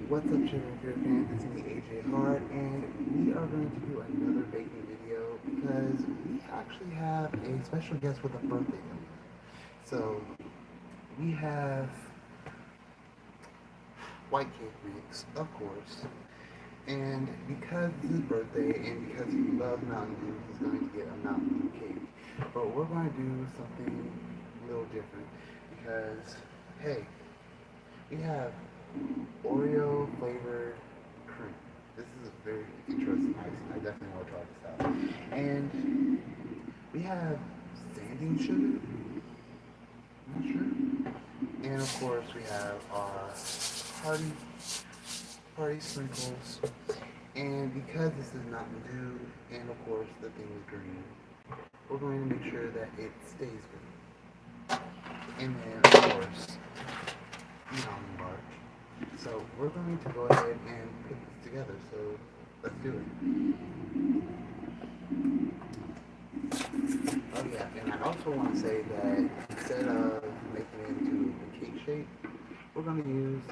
What's up, Sugar and Fear fans? It's me, AJ Hart, and we are going to do another baking video because we actually have a special guest with a birthday coming up. So we have white cake mix, of course, and because it's his birthday and because he loves Mountain Dew, he's going to get a Mountain Dew cake. But we're going to do something a little different because, hey, we have Oreo flavored cream. This is a very interesting icing. I definitely want to try this out. And we have sanding sugar. I'm not sure. And of course we have our party party sprinkles. And because this is Mountain Dew, and of course the thing is green, we're going to make sure that it stays green. And then of course the almond bar. So we're going to go ahead and put this together. So let's do it. Oh yeah, and I also want to say that instead of making it into a cake shape, we're going to use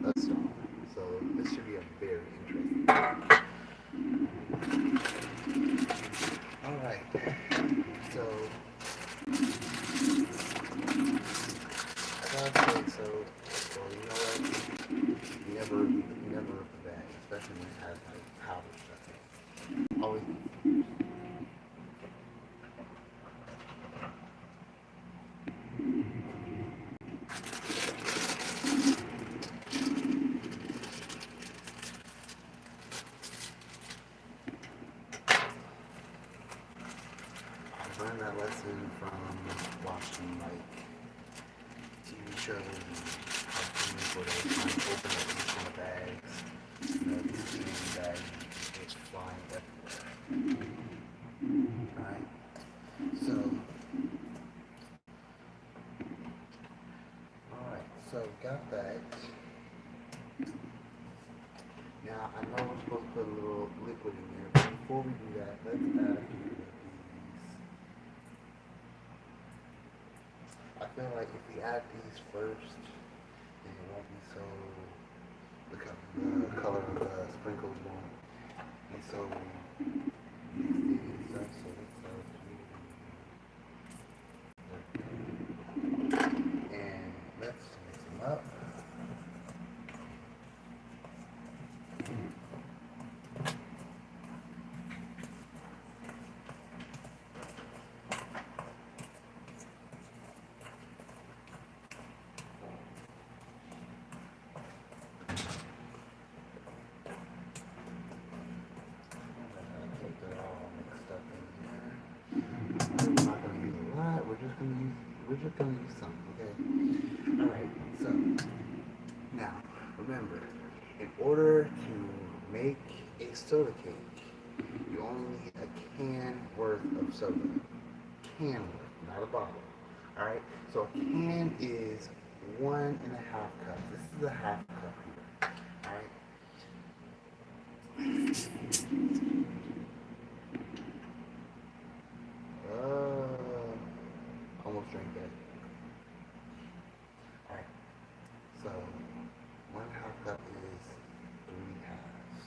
a stone. So this should be a very interesting. All right. So I gotta say, so you know what? You never rip the bag, especially when it has like powder stuff in it. Always. I learned that lesson from watching like TV shows and cartoons where they try to open up these kind of bags, these candy bags, and it's flying everywhere. Alright, so, alright, so got that. Now, I know we're supposed to put a little liquid in there, but before we do that, let's add a few of these. I feel like if we add these first, then it won't be so, the color of the sprinkles won't be so mixed in and stuff, so let's start and let's mix them up. We're just gonna use some, okay? Alright, so now remember, in order to make a soda cake, you only need a can worth of soda. Can worth, not a bottle. Alright? So a can is 1.5 cups. This is a half cup here. Alright? Almost drank that. Alright, so 1.5 cup is 3 halves.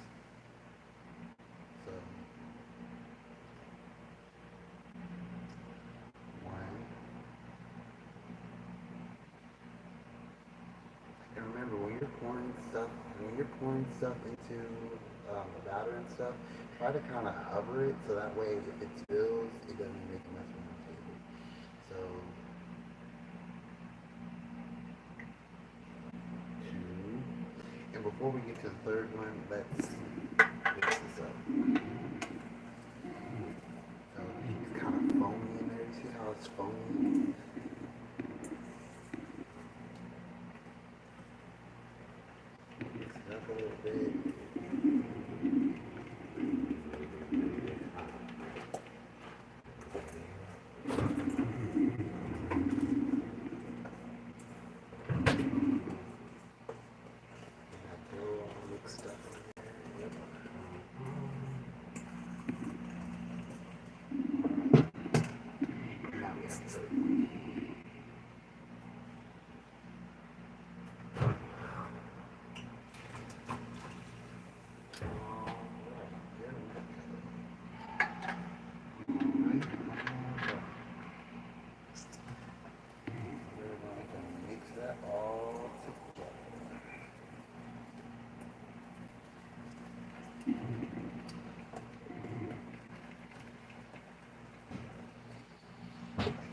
So 1. And remember, when you're pouring stuff into the batter and stuff, try to kind of hover it so that way if it spills, it doesn't make a mess on the table. So 2. And before we get to the third one, let's mix this up. So it's kind of foamy in there. You see how it's foamy? Mix it up a little bit. that all together.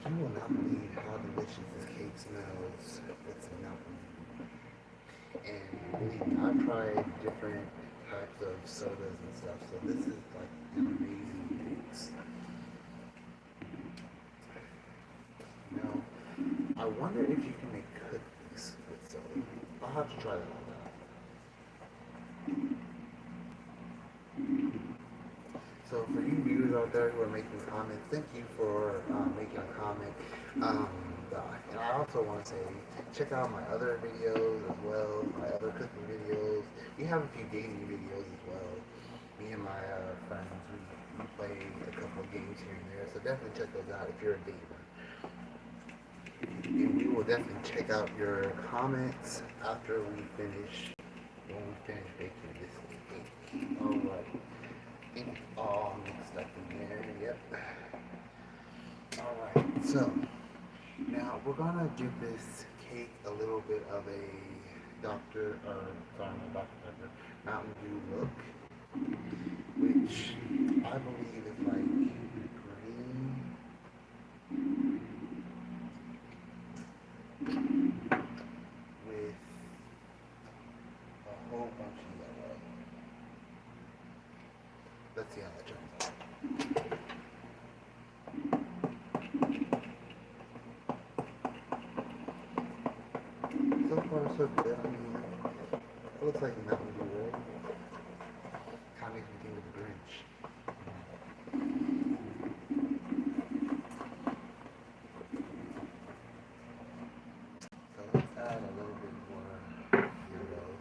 You will not believe how delicious this cake smells with some milk. And believe me, I've tried different types of sodas and stuff, so this is like an amazing mix. You know, I wonder if you can make cookies with soda. I'll have to try that out. So for you viewers out there who are making comments, thank you for making a comment. Um, and I also want to say, check out my other videos as well, my other cooking videos. We have a few gaming videos as well. Me and my friends, we play a couple of games here and there, so definitely check those out if you're a gamer. And we will definitely check out your comments after we finish, when we finish baking this cake. Alright. It's all mixed up in there, yep. Alright, so now we're gonna give this cake a little bit of a Dr. Pepper, Mountain Dew look, which I believe is like green with a whole bunch of yellow. Let's see how that turns out. So far, so good. I mean, it looks like a Mountain Dew, right? Kind of makes me think of the Grinch. So let's add a little bit more yellow.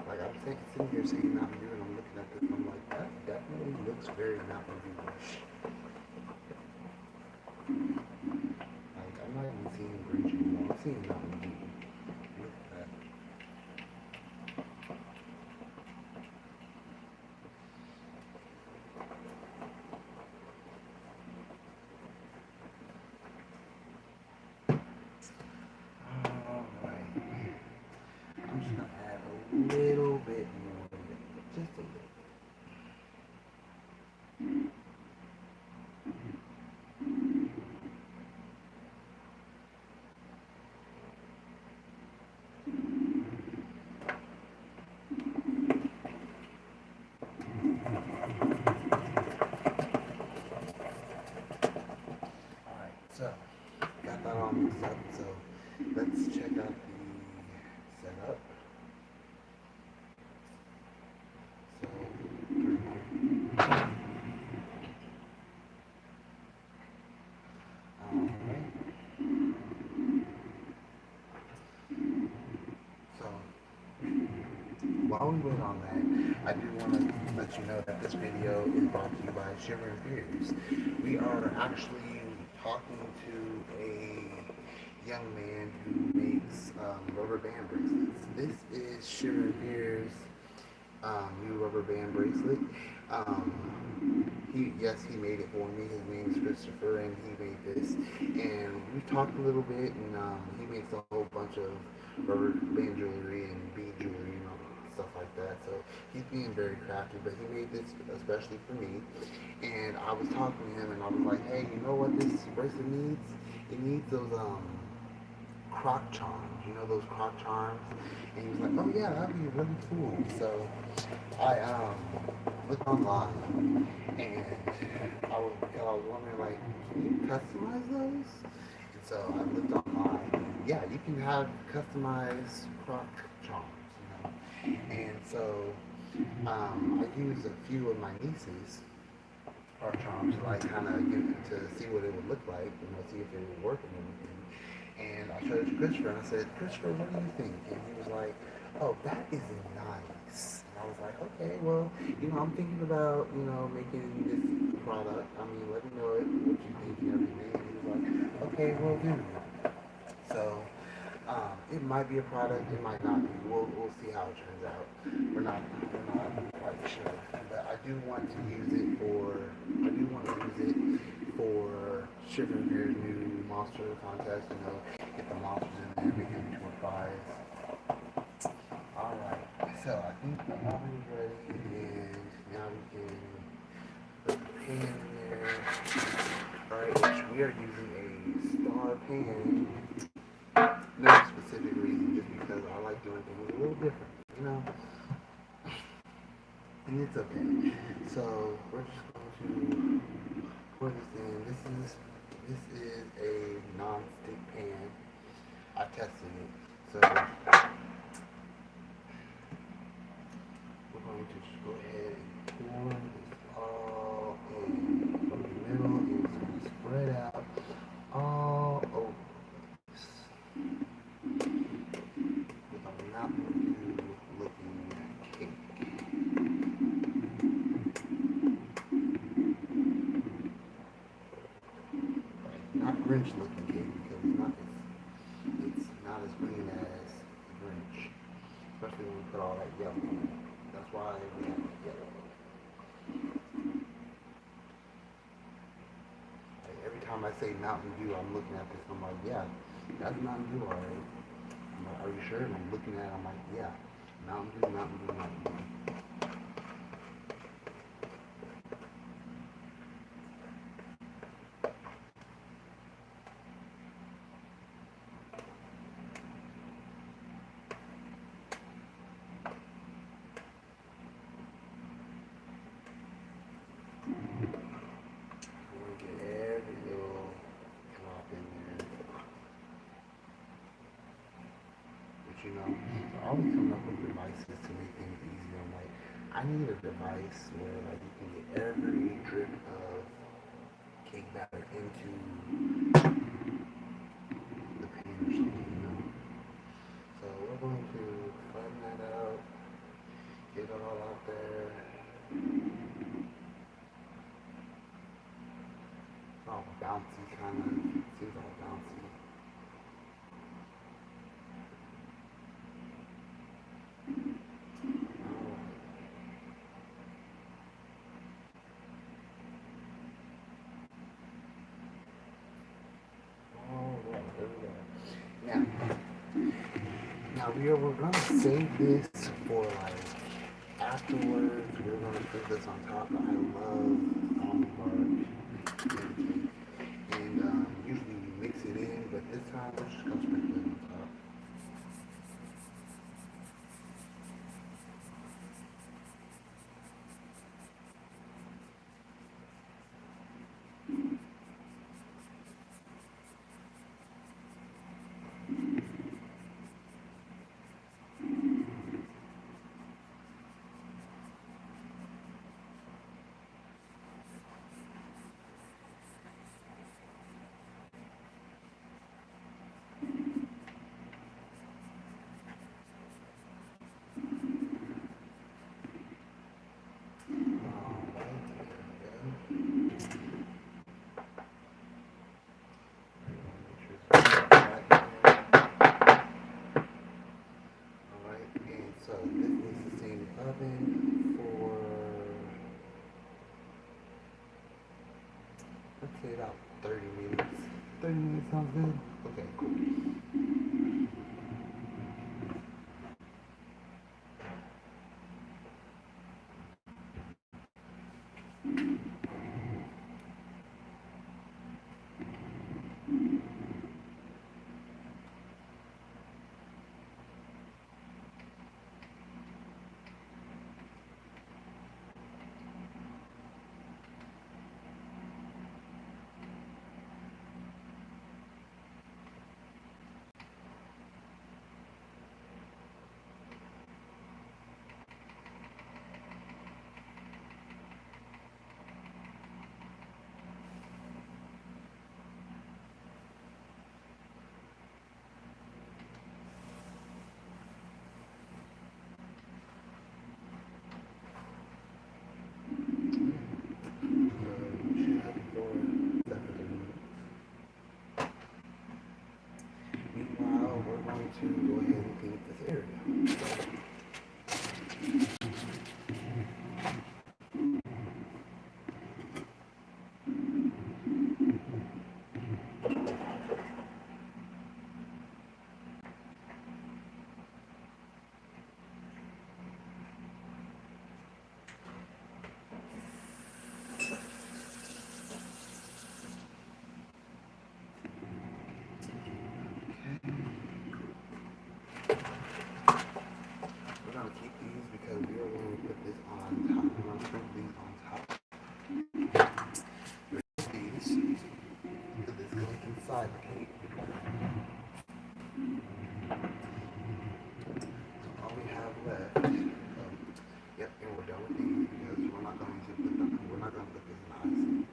Like I'm sitting here saying Mountain Dew and I'm looking at this and I'm like, that definitely looks very Mountain Dew-ish. Like I'm not even seeing Grinch anymore. I'm seeing Mountain Dew. Look at that. Alright. I'm just gonna add a little bit more, just a little. Alright, so got that all mixed up, so let's check out the setup. So alright. So while we wait on that, I do want to let you know that this video is brought to you by Shiver and Fears. We are actually talking to a young man who makes rubber band bracelets. This is Shiver and Fears' new rubber band bracelet. He made it for me. His name is Christopher, and he made this. And we talked a little bit, and he makes a whole bunch of rubber band jewelry and bead jewelry and all stuff like that. So he's being very crafty, but he made this especially for me. And I was talking to him, and I was like, hey, you know what this bracelet needs? It needs those croc charms. You know those croc charms? And he was like, oh yeah, that'd be really cool. So I looked online, and I was wondering, like, can you customize those? And so I looked online, and yeah, you can have customized croc charms, you know. And so I used a few of my nieces' croc charms to like kind of to see what it would look like, you know, see if it would work and everything. And I showed it to Christopher, and I said, Christopher, what do you think? And he was like, oh, that is nice. And I was like, okay, well, you know, I'm thinking about, you know, making this product. I mean, let me know what you think and in. So it might be a product, it might not be. We'll see how it turns out. We're not quite sure. But I do want to use it for Sugar Bear's new monster contest. Get the monsters in there, make them into a prize. Alright, so I think the oven is ready, and now we can put the pan in there. Alright, which we are using a star pan. No specific reason, just because I like doing things a little different, and it's okay. So we're just going to pour this in. This is a non-stick pan. I tested it, so we're going to just go ahead and pour this all in from the middle, and it's going to spread out all over. With a Mountain Dew looking cake. Not Grinch looking cake, because it's not as green as Grinch. Especially when we put all that yellow in it. That's why we have yellow. Like every time I say Mountain Dew, I'm looking at this and I'm like, yeah, that's Mountain Dew already. I'm like, are you sure? And I'm looking at it, I'm like, yeah, Mountain Dew, Mountain Dew, Mountain Dew. I'm gonna get every little drop in there. But they're always coming up with devices to make things easier. I'm like, I need a device where like you can get every drip of cake batter into the pan or something. So we're going to flatten that out, get it all out there. It's all bouncy kind of. Seems all bouncy. Alright, there we go. Now we're gonna save this for like afterwards. We're gonna put this on top. I love almond bark and usually we mix it in, but this time we're just gonna sprinkle it on top. So this needs to stay in the oven for, let's say about 30 minutes. 30 minutes sounds good? Okay, cool. to go ahead and clean up this area. We're gonna keep these because we are going to put this on top. We're gonna sprinkle these on top. These, put this going inside the cake. So all we have left. Yep, and we're done with these because we're not going to put this in icing.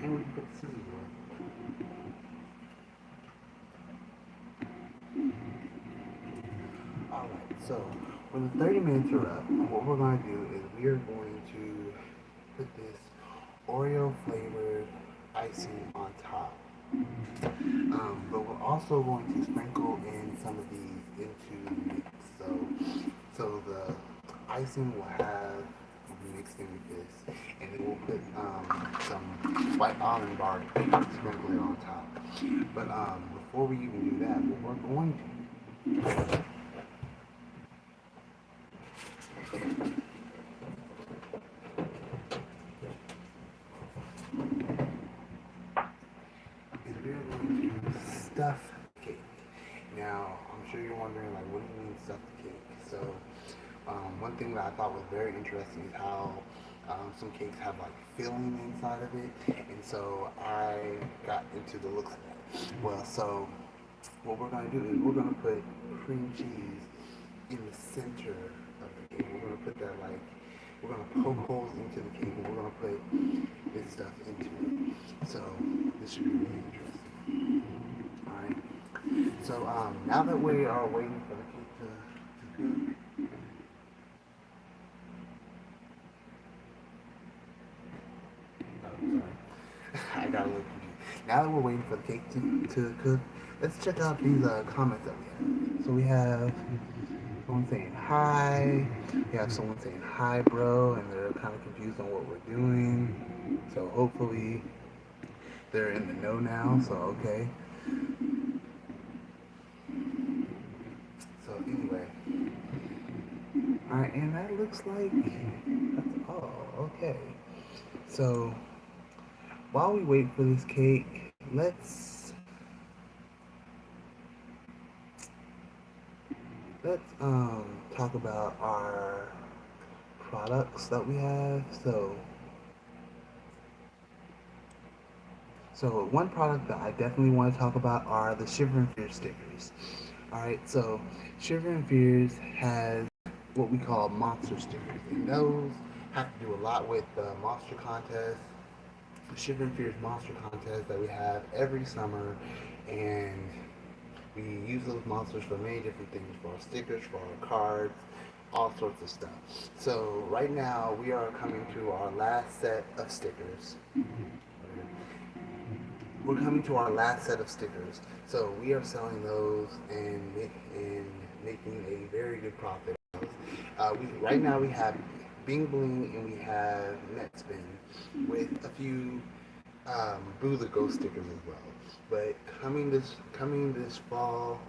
And we can put scissors on. Alright, so when the 30 minutes are up, what we're going to do is we are going to put this Oreo flavored icing on top. But we're also going to sprinkle in some of these into the mix. So the icing will have mixed in with this, and then we'll put some white almond bar sprinkle it on top. But before we even do that, what we're going to stuff cake. Now, I'm sure you're wondering, like, what do you mean stuffed cake? So, one thing that I thought was very interesting is how some cakes have, like, filling inside of it. And so I got into the looks of that. Well, so what we're going to do is we're going to put cream cheese in the center of the cake. We're going to put that, like, we're going to poke holes into the cake and we're going to put this stuff into it. So, this should be really interesting. Alright. So now that we are waiting for the cake to cook. Oh, sorry. I got a little confused. Now that we're waiting for the cake to cook, let's check out these comments that we have. So we have someone saying hi. We have someone saying hi, bro, and they're kind of confused on what we're doing. So hopefully they're in the know now. So okay. So anyway, alright, and that looks like that's all. Okay. So while we wait for this cake, let's talk about our products that we have. So one product that I definitely want to talk about are the Shiver and Fear stickers. Alright, so Shiver and Fears has what we call monster stickers, and those have to do a lot with the monster contest, the Shiver and Fears monster contest that we have every summer, and we use those monsters for many different things, for our stickers, for our cards, all sorts of stuff. So right now we are coming to our last set of stickers. We're coming to our last set of stickers. So we are selling those and making a very good profit. Right now we have Bing Bling and we have Netspin with a few Boo the Ghost stickers as well. But coming this fall,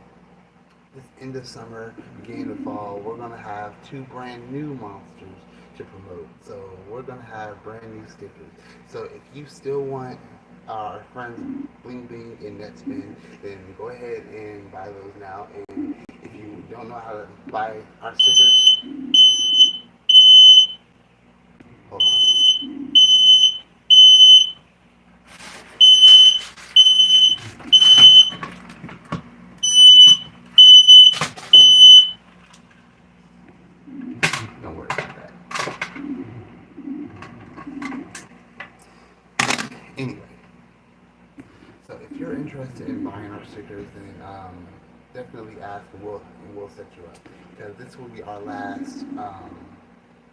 this end of summer, beginning of fall, we're gonna have two brand new monsters to promote. So we're gonna have brand new stickers. So if you still want our friends Bling Bling and Netspin, then go ahead and buy those now. And if you don't know how to buy our stickers, hold on. our stickers, then definitely ask and we'll set you up. Because this will be our last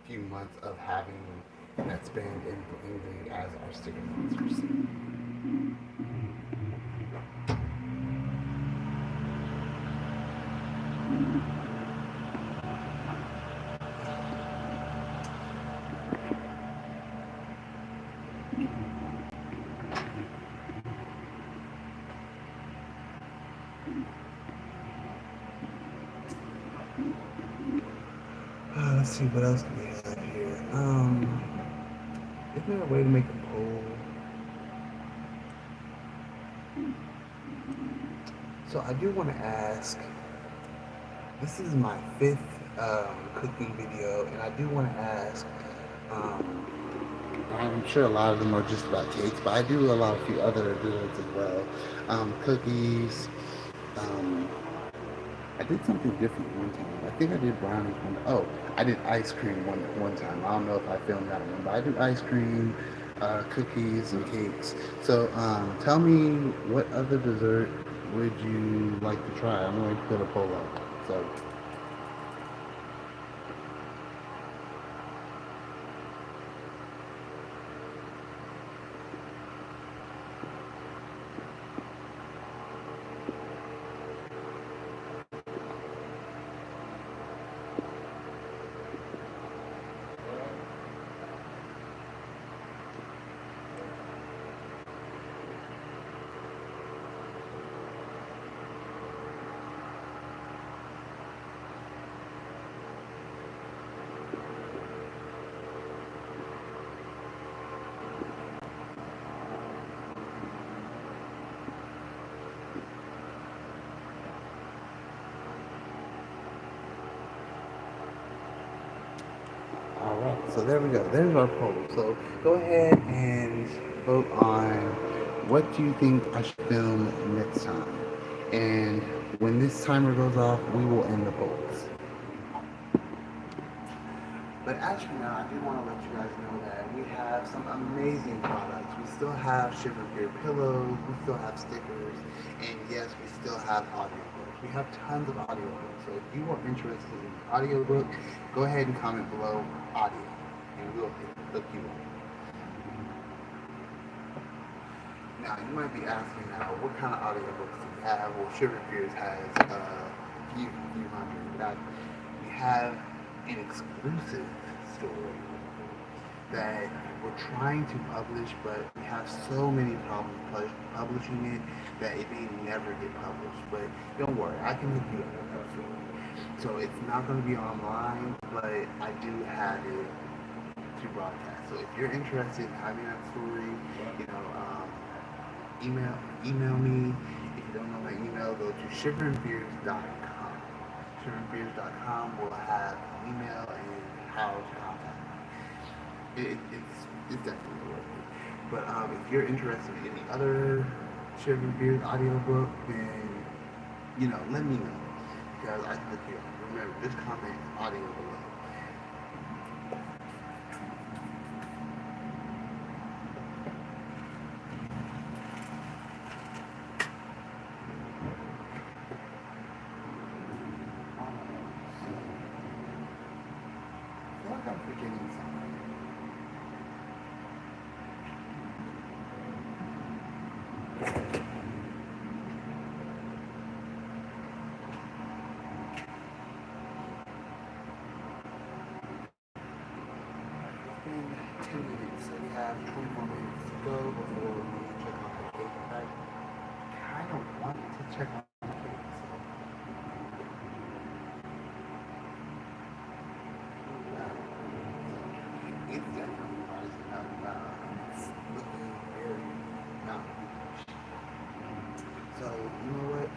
few months of having that spend and bling as our sticker monsters. Let's see what else do we have here. Is there a way to make a poll? So I do want to ask. This is my fifth cooking video, and I do want to ask. Um, I'm sure a lot of them are just about cakes, but I do allow a few other desserts as well. Cookies. Um, I did something different one time. I think I did brownies one. Oh, I did ice cream one time. I don't know if I filmed that one, but I do ice cream, cookies, and cakes. So tell me what other dessert would you like to try? I'm going to put a poll up. So. All right, so there we go. There's our poll. So go ahead and vote on what do you think I should film next time. And when this timer goes off, we will end the polls. But actually now, I do want to let you guys know that we have some amazing products. We still have Sugar Beer pillows, we still have stickers, and yes, we still have audiobooks. We have tons of audiobooks. So if you are interested in the audiobook, go ahead and comment below audio, and we'll hook you up. Now, you might be asking now, what kind of audiobooks do we have? Well, Sugar Beers has a few hundred. In fact, we have an exclusive story that we're trying to publish, but we have so many problems publishing it that it may never get published. But don't worry, I can hook you up with that story. So it's not going to be online, but I do have it to broadcast. So if you're interested in having that story, you know, email me. If you don't know my email, go to sugarandbeers.com. Sugarandbeers.com will have email and how to contact me. It's definitely worth it. But if you're interested in any other Sugar and Beers audiobook, then let me know because I can hook you up. Remember, just comment audio below. I feel like I'm forgetting something. It's been 2 minutes, so we have 24 minutes to go before we check on the cake. In fact, I kind of want to check on the cake, so it's definitely rising up. It's looking very mountain. So, you know what?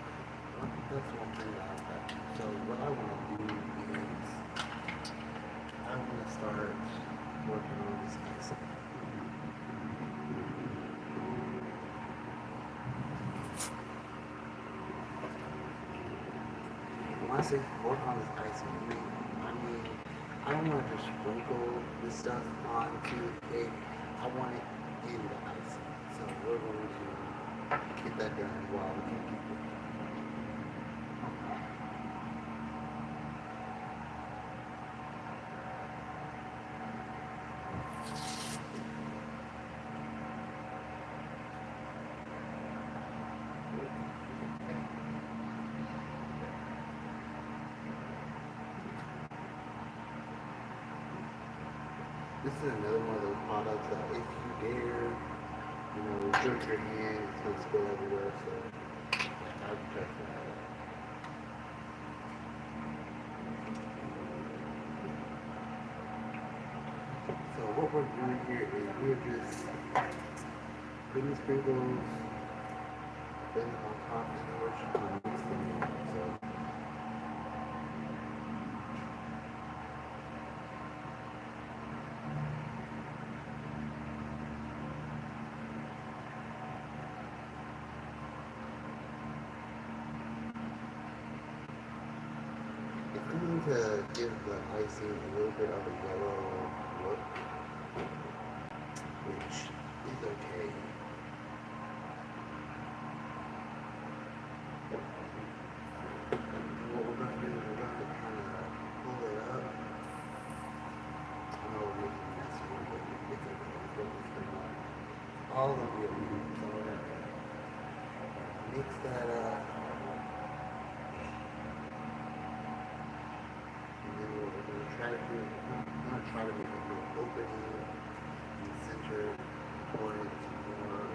That's one thing that I've got. So, what I want to do is I want to start working on this icing. When I say work on this icing, I don't want to just sprinkle this stuff onto the cake. I want it in the icing. So, we're going to get that done while we can keep it. This is another one of those products that if you dare, jerk your hand, it's gonna spill everywhere. So I'd be careful. So what we're doing here is we're just putting sprinkles, putting them on top, and then we're just gonna mix them in. So it's going to give the icing a little bit of a yellow look, which is okay. And what we're going to do is we're going to kind of pull it up. I know we're making a mess here, but it's okay. It's what it's going to all of the ingredients. So we're going to mix that up. And then what we're going to try to do, I'm going to try to make a little opening in the center for it to more.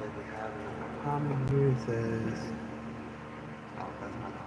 Like we have another comment here. It says, oh, that's my comment.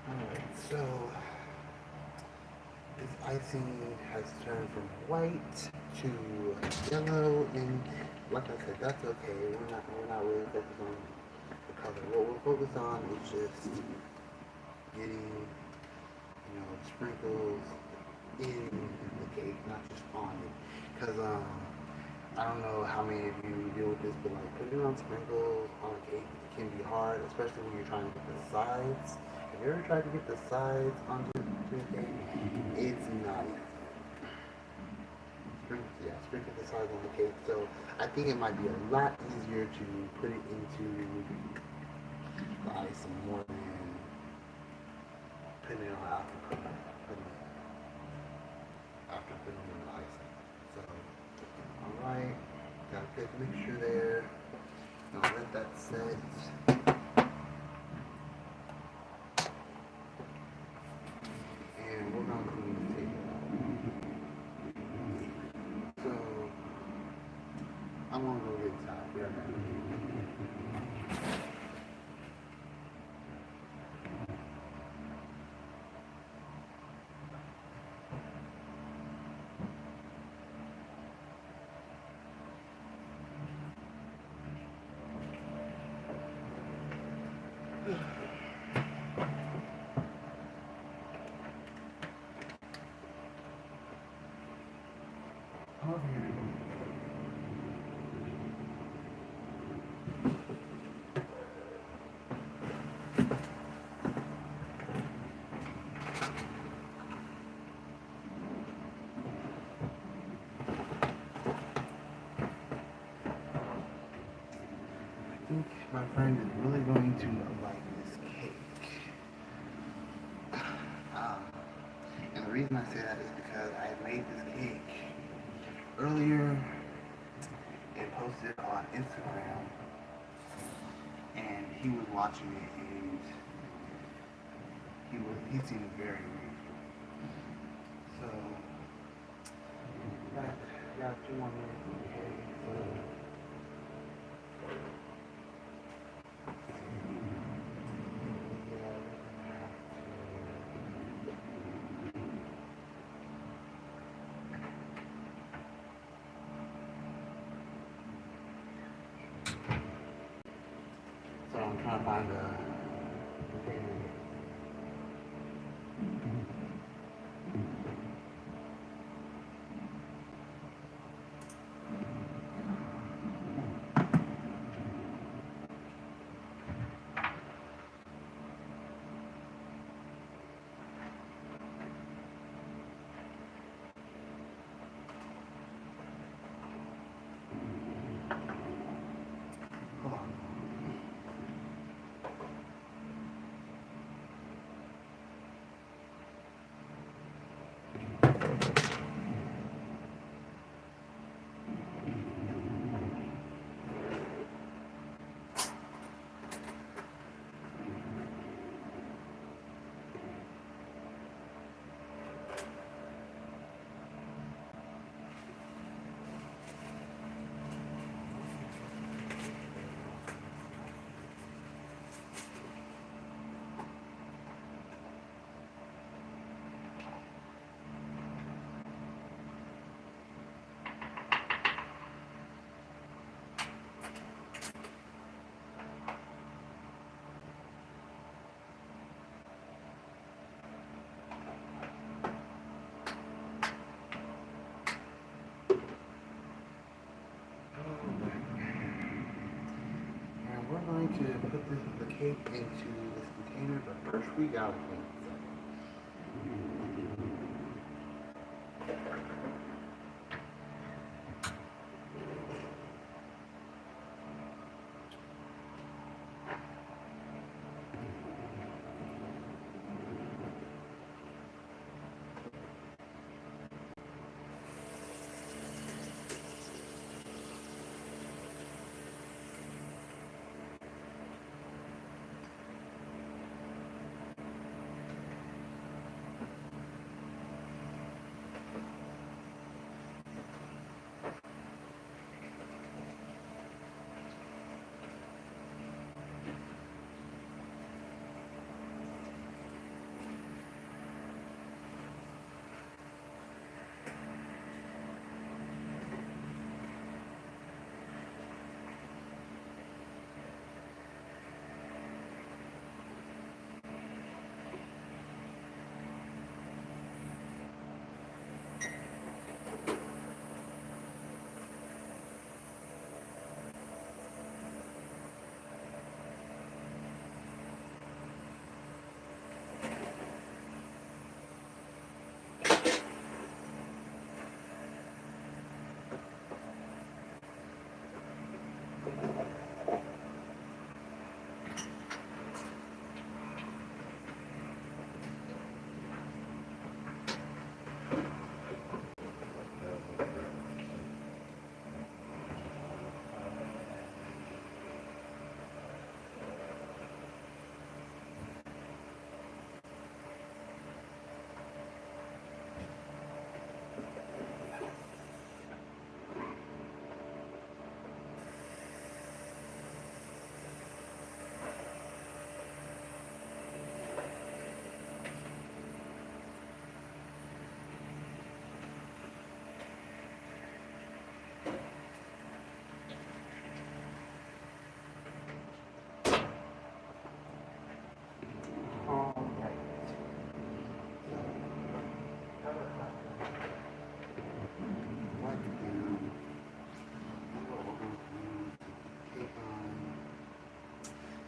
Alright, so this icing has turned from white to yellow, and like I said, that's okay. We're not really focused on the color. What we're focused on is just getting, sprinkles in the cake, not just on it. Because I don't know how many of you deal with this, but like putting on sprinkles on a cake can be hard, especially when you're trying to get the sides. Have you ever tried to get the sides onto the cake? It's not easy. Sprinkle the sides on the cake. So I think it might be a lot easier to put it into the icing more than putting it on after putting it in the icing. So, alright, got a good mixture there. Now let that set. And we're gonna clean the table. So, I'm gonna go get inside. Be right back. My friend is really going to like this cake. Um, and the reason I say that is because I had made this cake earlier and posted it on Instagram, and he was watching it, and he seemed very grateful. So got 2 more minutes. Okay, so I'm trying to find a container. Hold on. And we're going to put the cake into this container, but first we gotta clean it.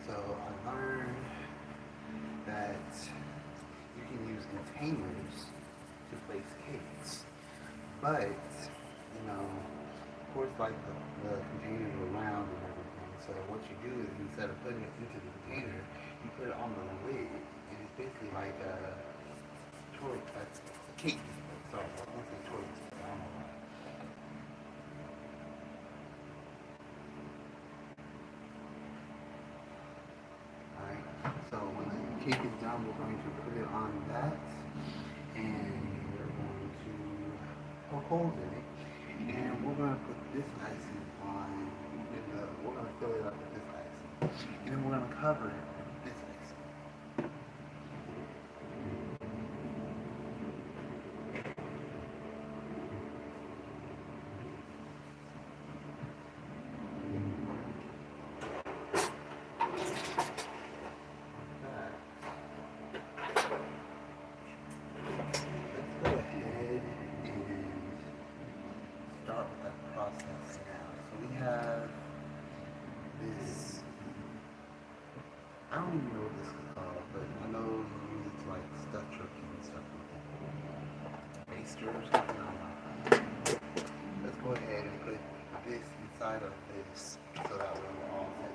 So I learned that you can use containers to place cakes, but of course, like the containers are round and everything, So what you do is instead of putting it into the container, you put it on the lid, and it's basically like a choice, like a cake. Sorry, I want to say choice. I don't know why. Alright, so when the cake is done, we're going to put it on that, and we're going to poke holes in it, and we're going to put this icing on, we're going to fill it up with this icing, and then we're going to cover it with this icing. Let's go ahead and start with that process now. So we have this, I don't even know what this is called, but I know you use it to like stuff turkey and stuff like that. Baster or something, I don't know. Let's go ahead and put this inside of this so that way we're all set.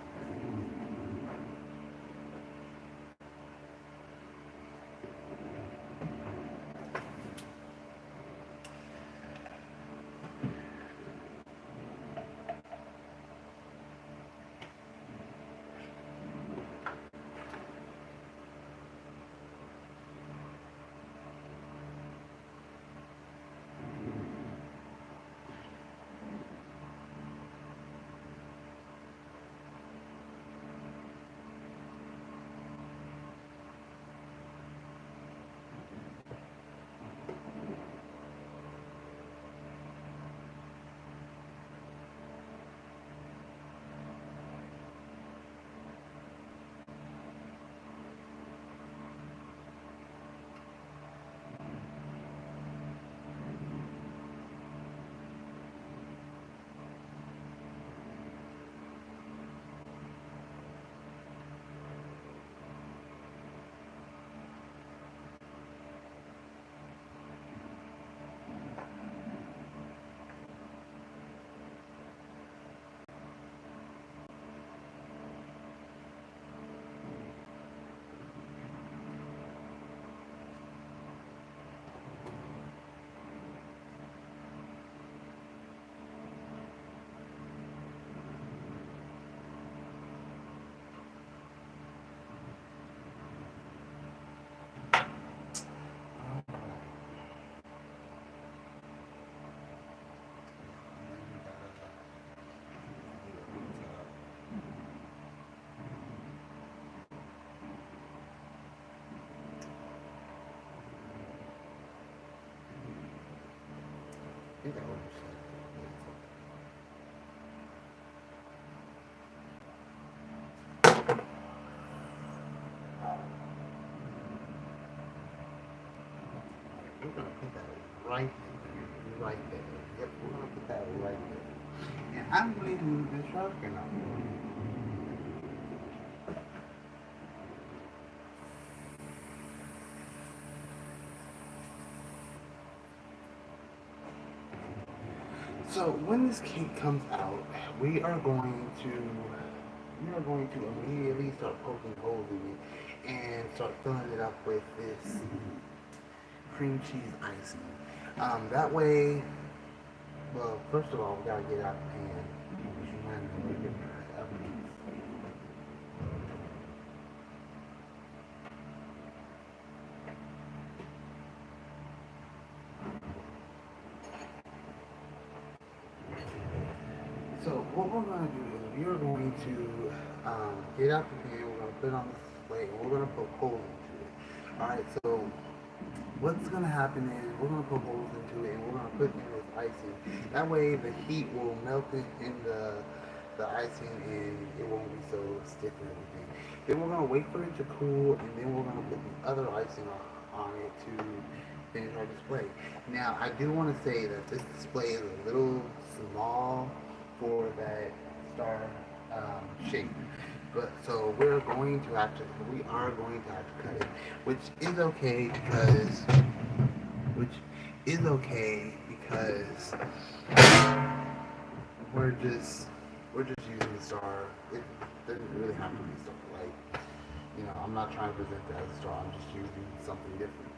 I think I understand. We're gonna put that right there. Yep, we're gonna put that right there. And I'm going to move this sharpener up. So when this cake comes out, we are going to immediately start poking holes in it and start filling it up with this cream cheese icing. That way, well, first of all, we gotta get it out the pan. Which reminds me, we're getting our ovens. So what we're going to do is we are going to get out the pan, we're going to put it on this plate, and we're going to put holes into it. Alright, so what's going to happen is we're going to put holes into it and we're going to put in this icing. That way the heat will melt it in the icing and it won't be so stiff and everything. Then we're going to wait for it to cool and then we're going to put the other icing on it to finish our display. Now I do want to say that this display is a little small for that star shape. But so we are going to have to cut it, which is okay because we're just using a star. It doesn't really have to be a star. Like, I'm not trying to present it as a star. I'm just using something different.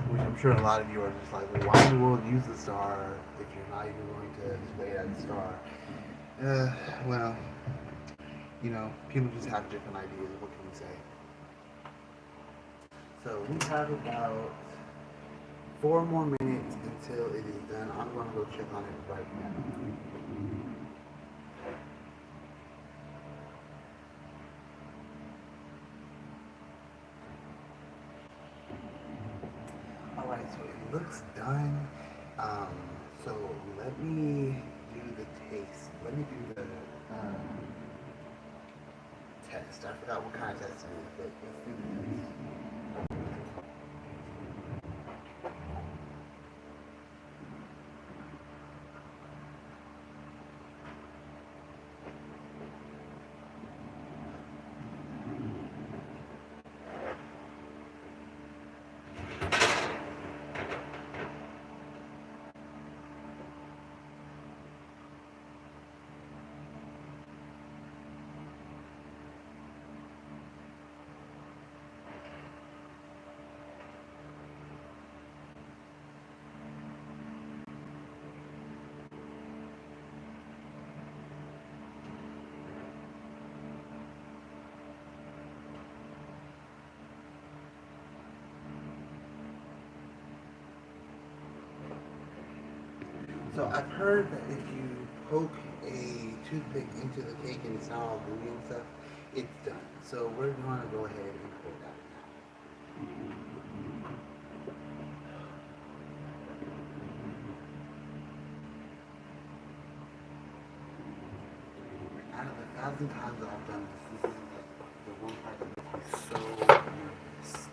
Which I'm sure a lot of you are just like, well, why in the world use the star if you're not even going to display it as a star? Well, people just have different ideas. What can we say? So we have about 4 more minutes until it is done. I'm going to go check on it right now. Alright, so it looks done. Um, so let me do the taste. Let me do the test. I forgot what kind of test it is, but let's do the test. So I've heard that if you poke a toothpick into the cake and it's not all gooey and stuff, it's done. So we're going to go ahead and pour that now. Out of 1,000 times that I've done this, this is the one part that makes me so nervous.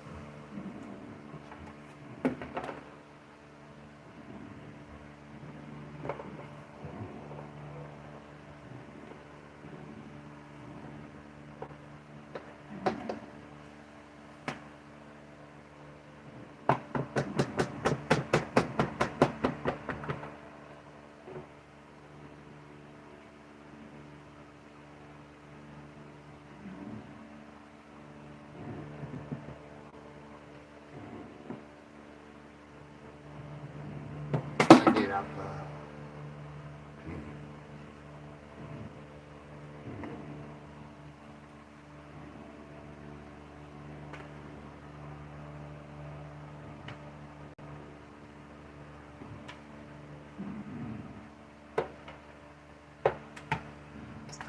I get out the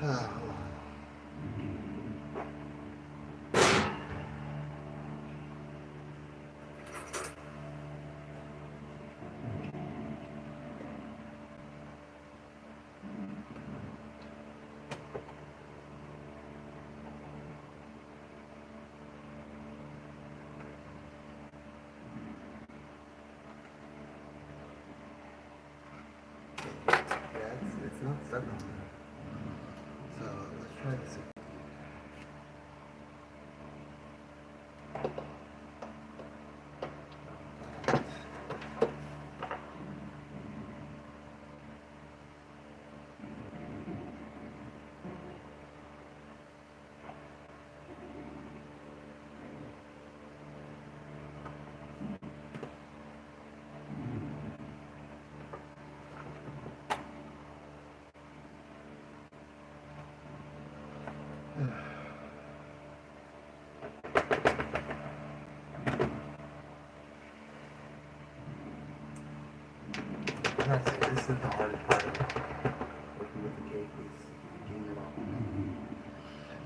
hold on. Yeah, it's not stuck on there. So let's try this again. That's it. This is the hardest part of working with the cake is getting it off.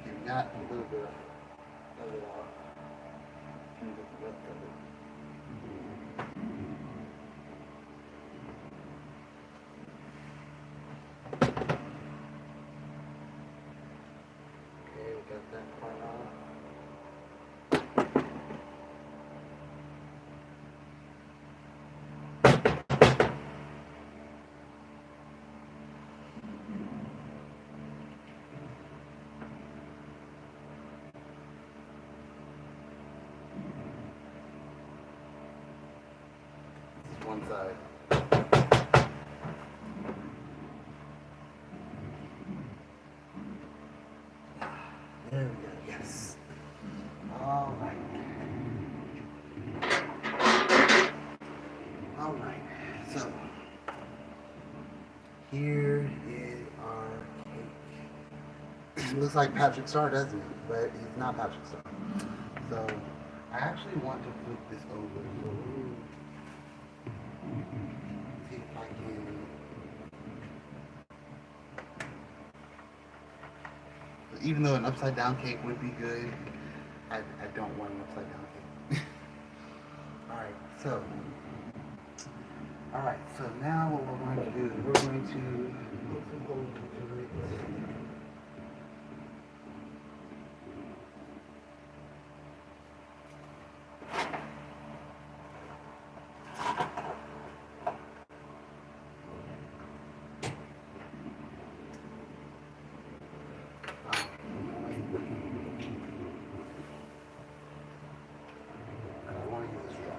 And got a little bit of it off. And get the rest of it. Okay, we got that part off. This is one side. Alright, so here is our cake. Looks like Patrick Star, doesn't it? But he's not Patrick Star. So I actually want to flip this over. So see if I can. Even though an upside down cake would be good, I don't want an upside down cake. Alright, so now what we're going to do is we're going to put some holes into it. I want to use a straw.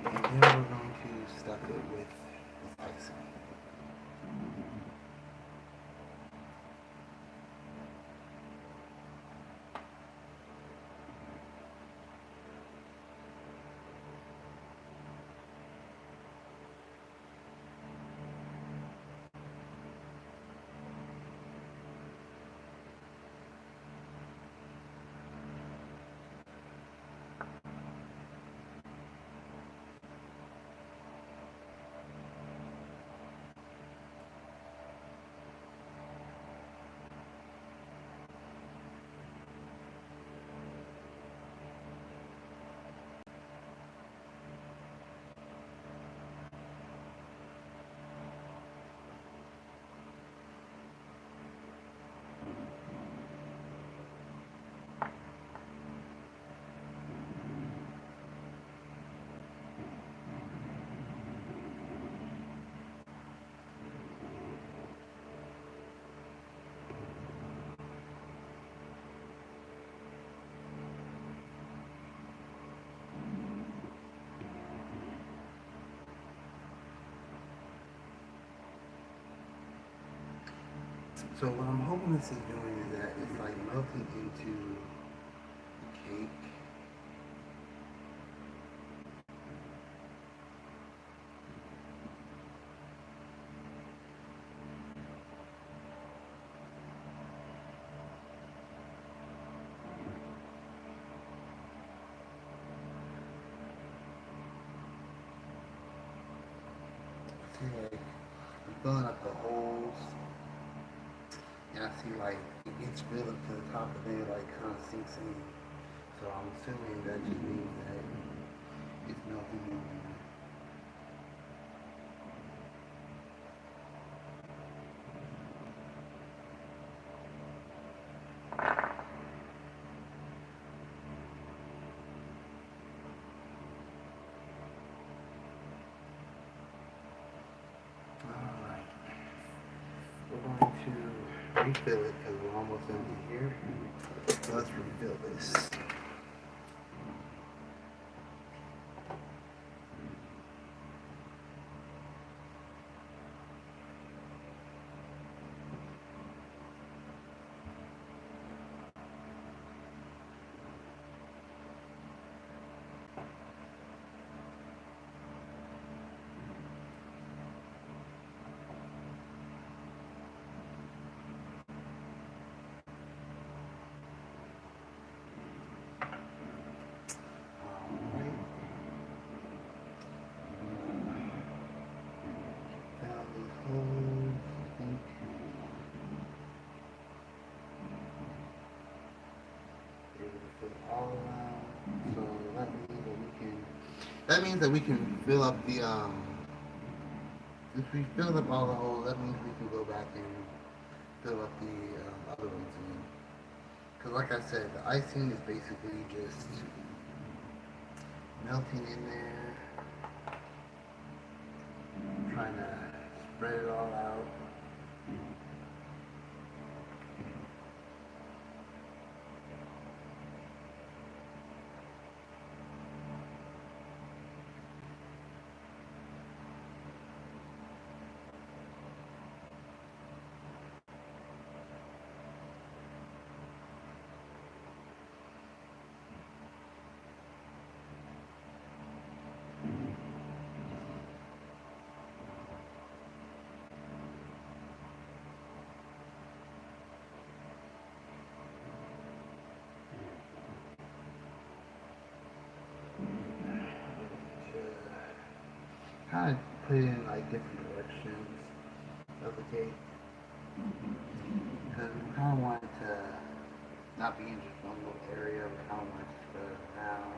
And then we're going to stuff it with this icing. So what I'm hoping this is doing is that it's like melting into the cake. See, like I'm filling up the holes, and I see like it gets filled up to the top, and then it like kind of sinks in. So I'm assuming that just means that it's melting in there. Alright, we're going to refill it because we're almost empty here. So let's refill this. All around. So that means that we can fill up the if we fill up all the holes, that means we can go back and fill up the other ones again. Because like I said, the icing is basically just melting in there, trying to spread it all out. Kind of put it in like different directions of the cake because we kind of want it to not be in just one little area. We kind of want it to spread it around.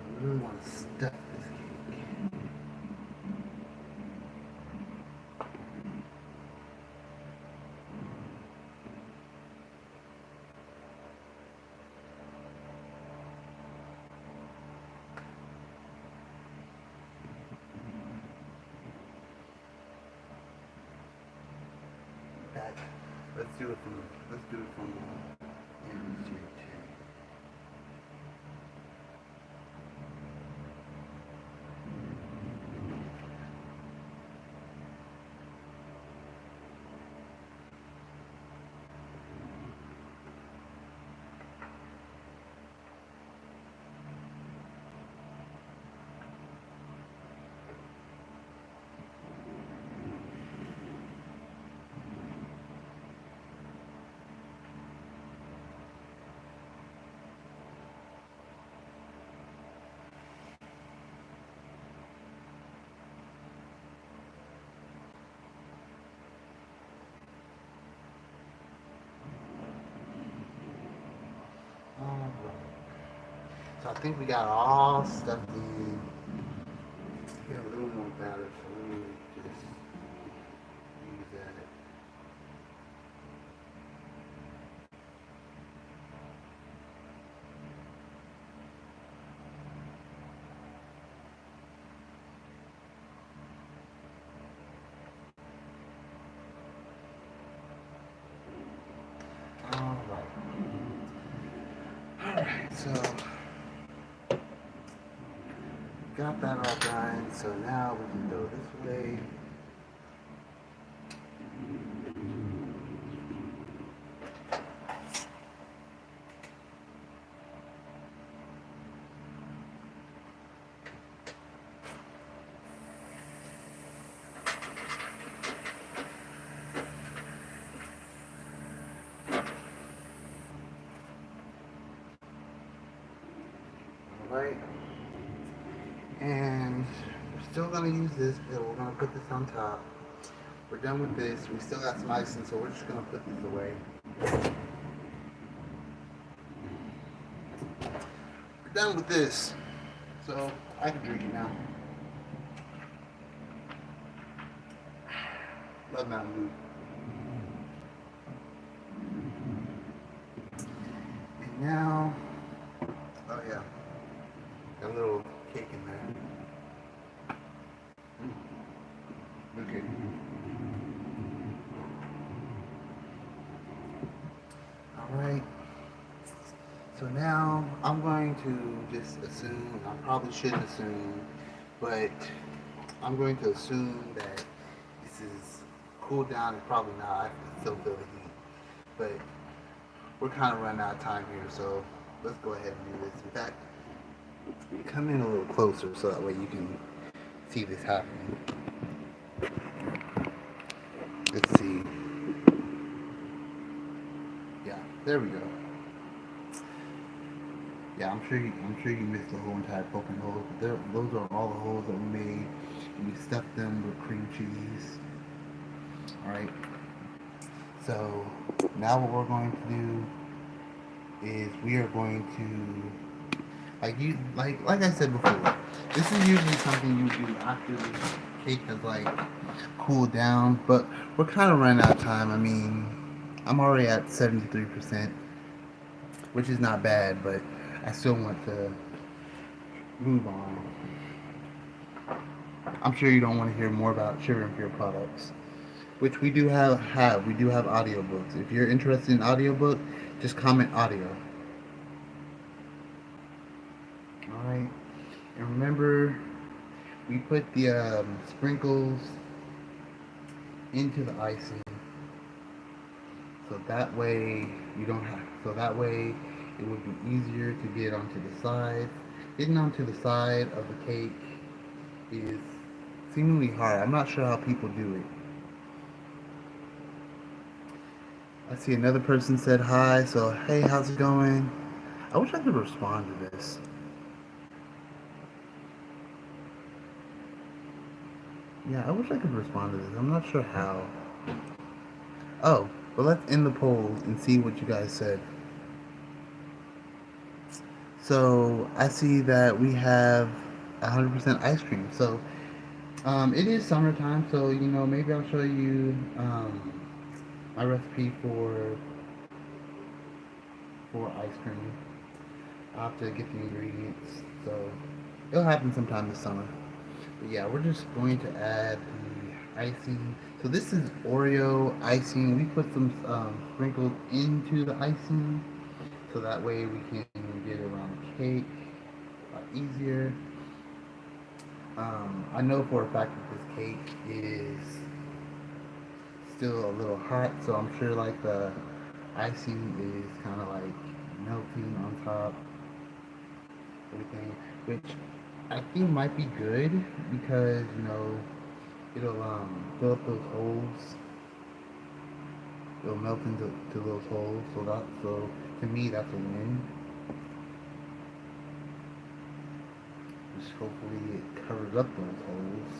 And we really want to stuff this cake. Back. Let's do it from ends here too. Alright. So I think we got all stuffed in. Get a little more batter, so let me just use that. Alright. Alright, so got that all done. So now we can go this way. Alright. And we're still gonna use this, but we're gonna put this on top. We're done with this. We still got some icing, so we're just gonna put this away. We're done with this. So I can drink it now. Love Mountain Dew. And now, oh yeah, got a little cake in there. Okay. Alright. So now I'm going to just assume, I probably shouldn't assume, but I'm going to assume that this is cooled down and probably not. I can still feel the heat. But we're kind of running out of time here, so let's go ahead and do this. In fact, come in a little closer so that way you can see this happening. Let's see. Yeah, there we go. Yeah, I'm sure you missed the whole entire poking hole. Those are all the holes that we made. And we stuffed them with cream cheese. All right. So now what we're going to do is we are going to Like I said before, this is usually something you do after the cake has like cooled down. But we're kind of running out of time. I mean, I'm already at 73%, which is not bad, but I still want to move on. I'm sure you don't want to hear more about sugar and pure products, which we do have. We do have audiobooks. If you're interested in audiobook, just comment audio. All right. And remember, we put the sprinkles into the icing, so that way you don't have. So that way it would be easier to get onto the side. Getting onto the side of the cake is seemingly hard. I'm not sure how people do it. I see another person said hi, so hey, how's it going? I wish I could respond to this. Yeah, I wish I could respond to this. I'm not sure how. Oh, but let's end the poll and see what you guys said. So I see that we have 100% ice cream. So it is summertime, so maybe I'll show you my recipe for ice cream. I'll have to get the ingredients, so it'll happen sometime this summer. But yeah, we're just going to add the icing. So this is Oreo icing. We put some sprinkles into the icing, so that way we can get it around the cake a lot easier. I know for a fact that this cake is still a little hot, so I'm sure like the icing is kind of like melting on top, everything, which I think might be good because it'll fill up those holes. It'll melt into those holes, so to me that's a win. Just hopefully it covers up those holes.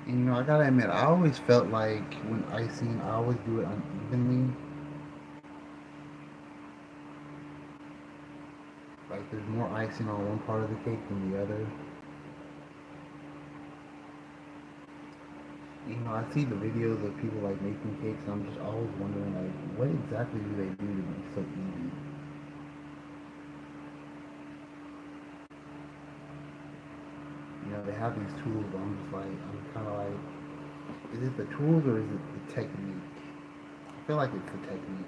And I gotta admit, I always felt like when icing, I always do it unevenly. Like there's more icing on one part of the cake than the other. I see the videos of people like making cakes, and I'm just always wondering like, what exactly do they do to be so even? They have these tools, but I'm kind of like, is it the tools or is it the technique? I feel like it's the technique.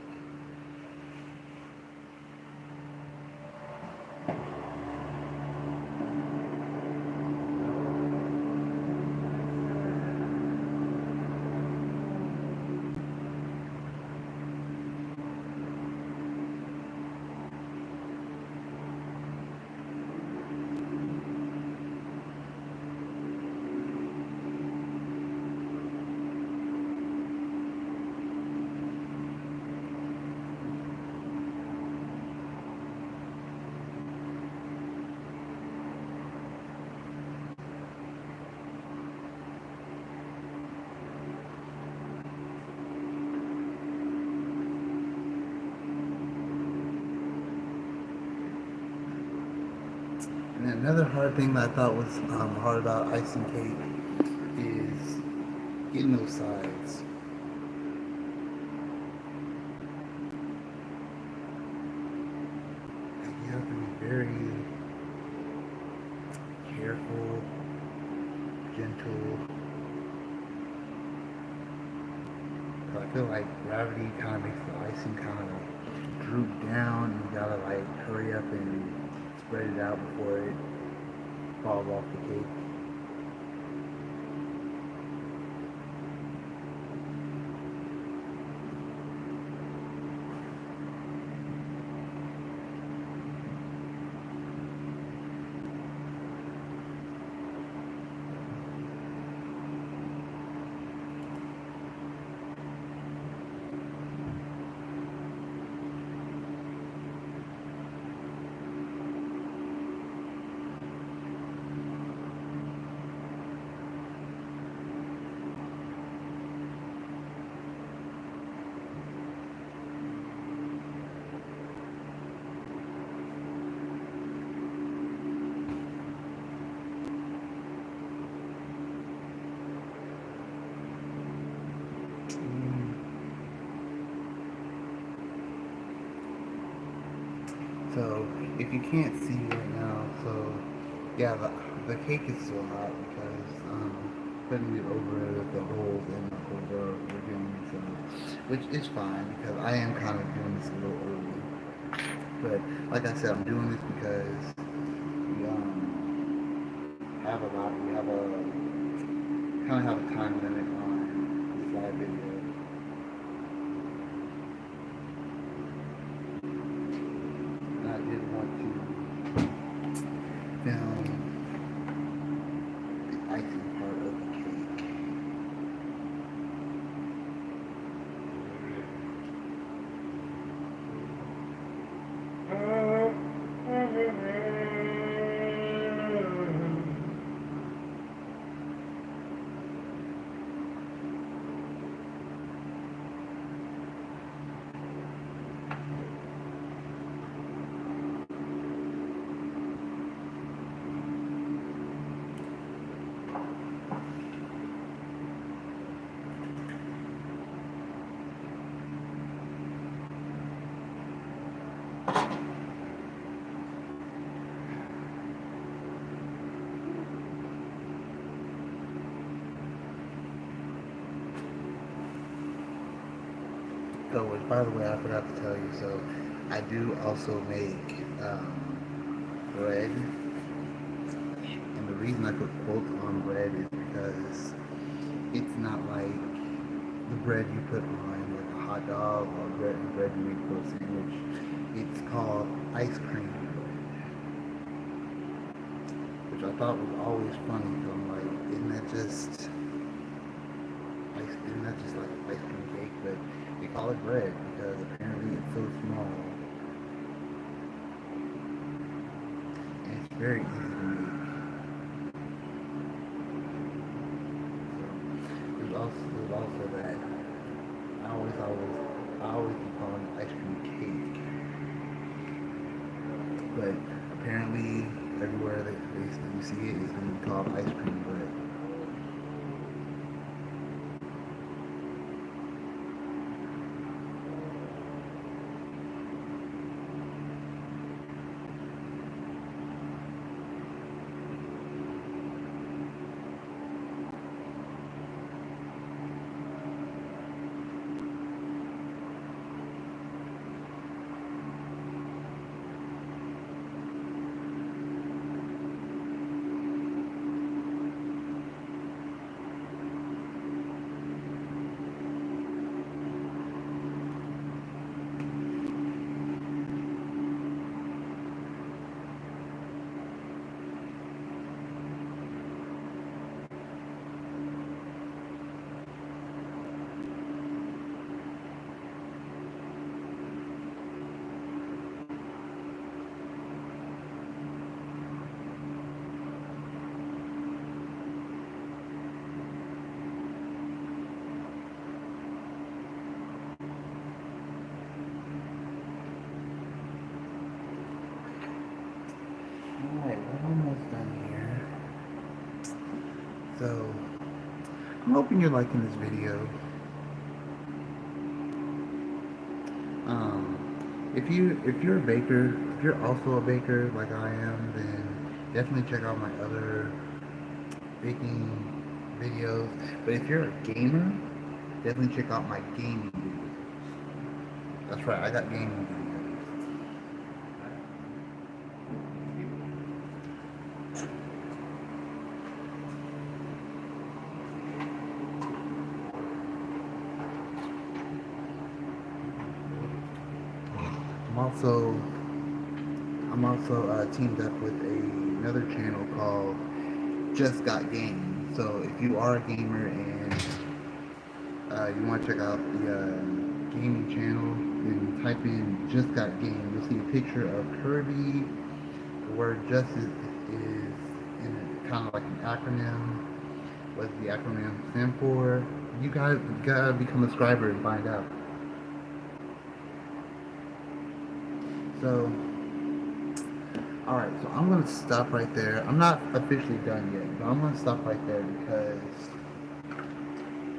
And another hard thing that I thought was hard about icing cake is getting those sides. Like, you have to be very careful, gentle. 'Cause I feel like gravity kind of makes the icing kind of like droop down, and you gotta like hurry up and spread it out before it falls off the cake. So if you can't see right now, so yeah, the cake is still hot because putting it over the holes in the holes we're doing so, which is fine because I am kind of doing this a little early. But like I said, I'm doing this because we have a kind of have a time limit on this live video. And I did want to film the icing part of the cake. So, which by the way, I forgot to tell you. So, I do also make bread, and the reason I put quotes on bread is because it's not like the bread you put on like a hot dog or bread you make for a sandwich. It's called ice cream bread, which I thought was always funny. So I'm like, isn't that just like ice cream cake? But they call it bread because apparently it's so small and it's very easy to make. So there's also that. I always keep calling it ice cream cake, but apparently everywhere you see it, it's going to be called ice cream bread. Alright, we're almost done here. So, I'm hoping you're liking this video. If you're a baker, if you're also a baker like I am, then definitely check out my other baking videos. But if you're a gamer, definitely check out my gaming videos. That's right, I got gaming videos. I'm also teamed up with another channel called Just Got Game. So if you are a gamer and you want to check out the gaming channel, then type in Just Got Game. You'll see a picture of Kirby. The word just is in kind of like an acronym. What does the acronym stand for? You gotta become a subscriber and find out. So, alright, so I'm going to stop right there. I'm not officially done yet, but I'm going to stop right there because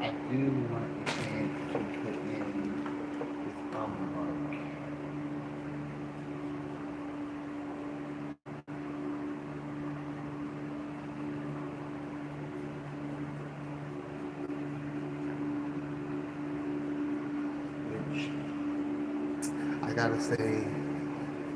I do want a chance to put in this almond bark. gotta say,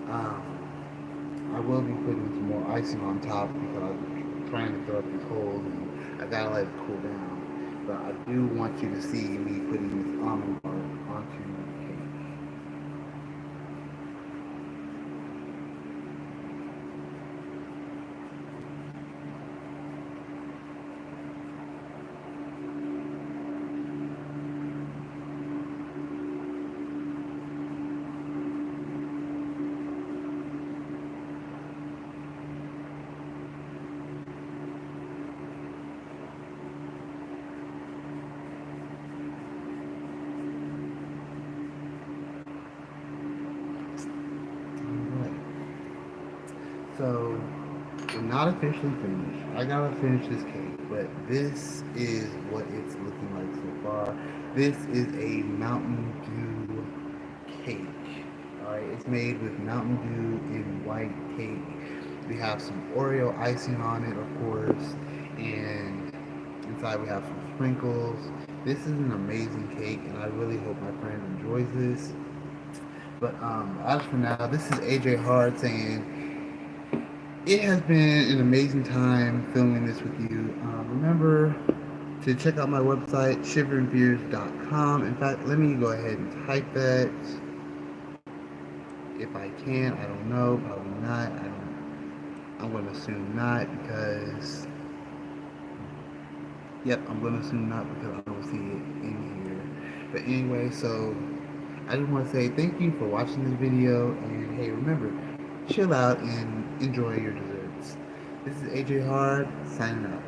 I will be putting some more icing on top because I'm trying to fill up these holes and I gotta let it cool down. But I do want you to see me putting this almond part onto the cake. Alright. So we're not officially finished. I gotta finish this cake, but this is what it's looking like so far. This is a Mountain Dew cake. Alright, it's made with Mountain Dew in white cake. We have some Oreo icing on it, of course, and inside we have some sprinkles. This is an amazing cake, and I really hope my friend enjoys this. But as for now, this is AJ Hard saying it has been an amazing time filming this with you. Remember to check out my website, shiveringbeers.com. In fact, let me go ahead and type that. If I can, I don't know, probably not. I'm going to assume not because, yep, I'm going to assume not because I don't see it in here. But anyway, so I just want to say thank you for watching this video, and hey, remember, chill out and enjoy your desserts. This is AJ Hard, signing out.